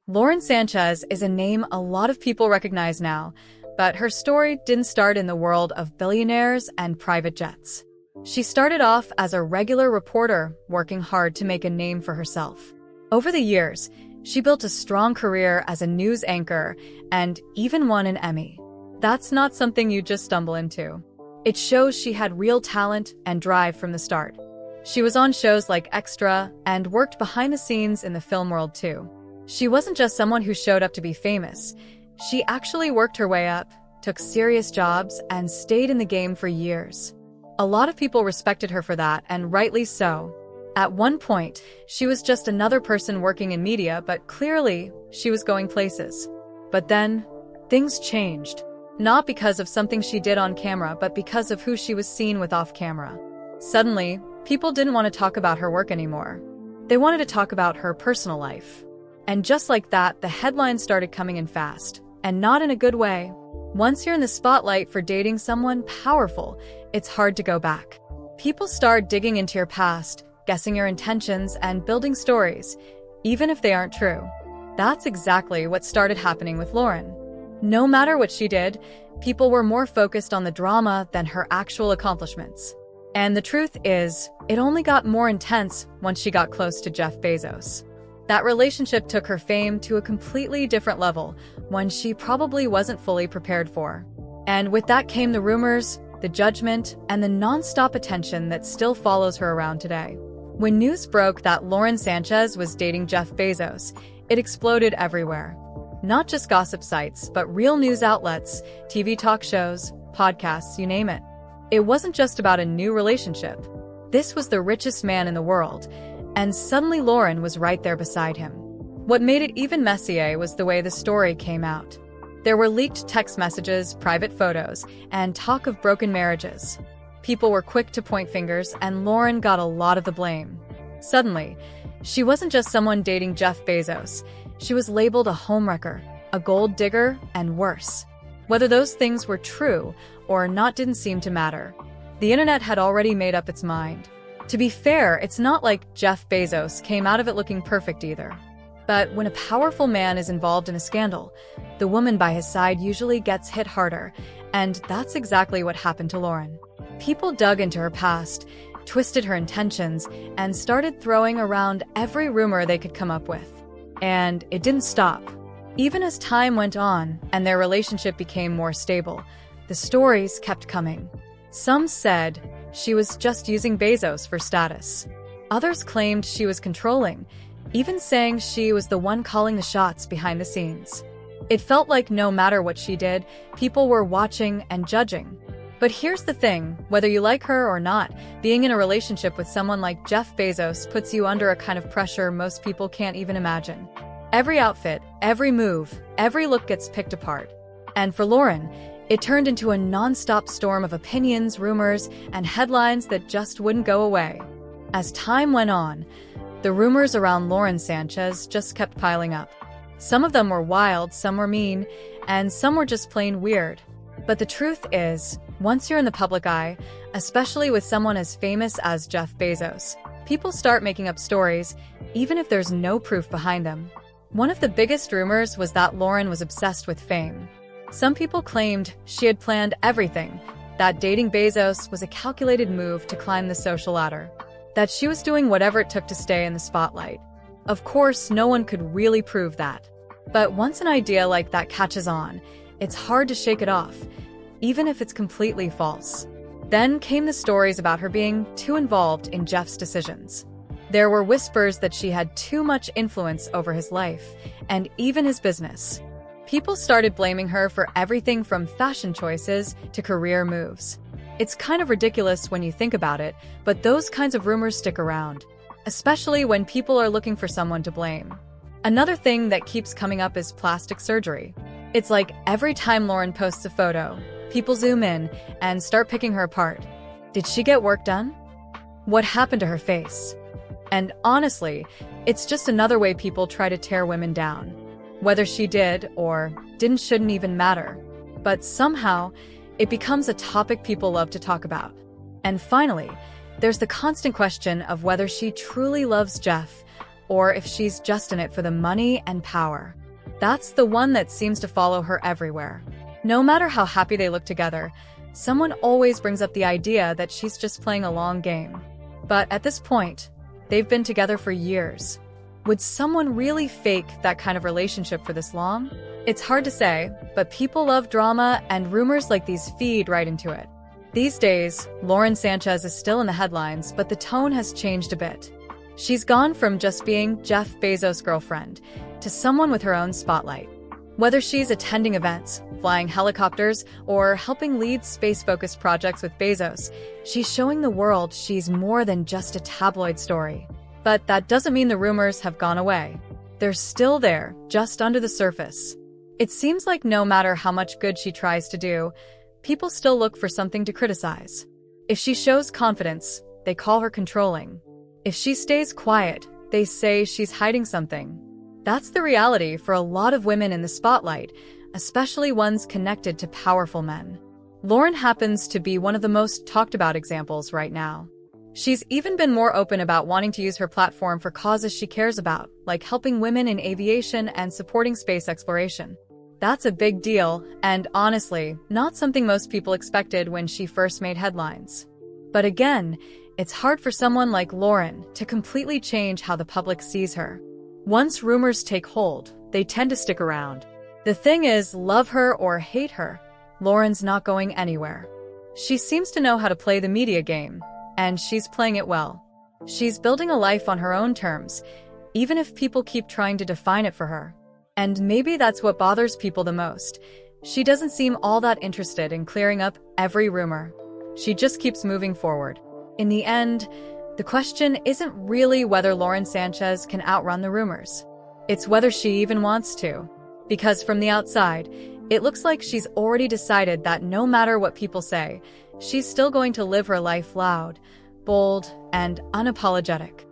Lauren Sanchez is a name a lot of people recognize now, but her story didn't start in the world of billionaires and private jets. She started off as a regular reporter, working hard to make a name for herself. Over the years, she built a strong career as a news anchor and even won an Emmy. That's not something you just stumble into. It shows she had real talent and drive from the start. She was on shows like Extra and worked behind the scenes in the film world too. She wasn't just someone who showed up to be famous. She actually worked her way up, took serious jobs, and stayed in the game for years. A lot of people respected her for that, and rightly so. At one point, she was just another person working in media, but clearly, she was going places. But then, things changed. Not because of something she did on camera, but because of who she was seen with off camera. Suddenly, people didn't want to talk about her work anymore. They wanted to talk about her personal life. And just like that, the headlines started coming in fast, and not in a good way. Once you're in the spotlight for dating someone powerful, it's hard to go back. People start digging into your past, guessing your intentions, and building stories, even if they aren't true. That's exactly what started happening with Lauren. No matter what she did, people were more focused on the drama than her actual accomplishments. And the truth is, it only got more intense once she got close to Jeff Bezos. That relationship took her fame to a completely different level, one she probably wasn't fully prepared for. And with that came the rumors, the judgment, and the nonstop attention that still follows her around today. When news broke that Lauren Sanchez was dating Jeff Bezos, it exploded everywhere. Not just gossip sites, but real news outlets, TV talk shows, podcasts, you name it. It wasn't just about a new relationship. This was the richest man in the world, and suddenly Lauren was right there beside him. What made it even messier was the way the story came out. There were leaked text messages, private photos, and talk of broken marriages. People were quick to point fingers, and Lauren got a lot of the blame. Suddenly, she wasn't just someone dating Jeff Bezos. She was labeled a homewrecker, a gold digger, and worse. Whether those things were true or not didn't seem to matter. The internet had already made up its mind. To be fair, it's not like Jeff Bezos came out of it looking perfect either. But when a powerful man is involved in a scandal, the woman by his side usually gets hit harder, and that's exactly what happened to Lauren. People dug into her past, twisted her intentions, and started throwing around every rumor they could come up with. And it didn't stop. Even as time went on and their relationship became more stable, the stories kept coming. Some said she was just using Bezos for status. Others claimed she was controlling, even saying she was the one calling the shots behind the scenes. It felt like no matter what she did, people were watching and judging. But here's the thing, whether you like her or not, being in a relationship with someone like Jeff Bezos puts you under a kind of pressure most people can't even imagine. Every outfit, every move, every look gets picked apart. And for Lauren, it turned into a non-stop storm of opinions, rumors, and headlines that just wouldn't go away. As time went on, the rumors around Lauren Sanchez just kept piling up. Some of them were wild, some were mean, and some were just plain weird. But the truth is, once you're in the public eye, especially with someone as famous as Jeff Bezos, people start making up stories, even if there's no proof behind them. One of the biggest rumors was that Lauren was obsessed with fame. Some people claimed she had planned everything, that dating Bezos was a calculated move to climb the social ladder, that she was doing whatever it took to stay in the spotlight. Of course, no one could really prove that. But once an idea like that catches on, it's hard to shake it off, even if it's completely false. Then came the stories about her being too involved in Jeff's decisions. There were whispers that she had too much influence over his life, and even his business. People started blaming her for everything from fashion choices to career moves. It's kind of ridiculous when you think about it, but those kinds of rumors stick around, especially when people are looking for someone to blame. Another thing that keeps coming up is plastic surgery. It's like every time Lauren posts a photo, people zoom in and start picking her apart. Did she get work done? What happened to her face? And honestly, it's just another way people try to tear women down. Whether she did or didn't shouldn't even matter. But somehow, it becomes a topic people love to talk about. And finally, there's the constant question of whether she truly loves Jeff or if she's just in it for the money and power. That's the one that seems to follow her everywhere. No matter how happy they look together, someone always brings up the idea that she's just playing a long game. But at this point, they've been together for years. Would someone really fake that kind of relationship for this long? It's hard to say, but people love drama, and rumors like these feed right into it. These days, Lauren Sanchez is still in the headlines, but the tone has changed a bit. She's gone from just being Jeff Bezos' girlfriend to someone with her own spotlight. Whether she's attending events, flying helicopters, or helping lead space-focused projects with Bezos, she's showing the world she's more than just a tabloid story. But that doesn't mean the rumors have gone away. They're still there, just under the surface. It seems like no matter how much good she tries to do, people still look for something to criticize. If she shows confidence, they call her controlling. If she stays quiet, they say she's hiding something. That's the reality for a lot of women in the spotlight, especially ones connected to powerful men. Lauren happens to be one of the most talked about examples right now. She's even been more open about wanting to use her platform for causes she cares about, like helping women in aviation and supporting space exploration. That's a big deal, and honestly, not something most people expected when she first made headlines. But again, it's hard for someone like Lauren to completely change how the public sees her. Once rumors take hold, they tend to stick around. The thing is, love her or hate her, Lauren's not going anywhere. She seems to know how to play the media game, and she's playing it well. She's building a life on her own terms, even if people keep trying to define it for her. And maybe that's what bothers people the most. She doesn't seem all that interested in clearing up every rumor. She just keeps moving forward. In the end, the question isn't really whether Lauren Sanchez can outrun the rumors. It's whether she even wants to. Because from the outside, it looks like she's already decided that no matter what people say, she's still going to live her life loud, bold, and unapologetic.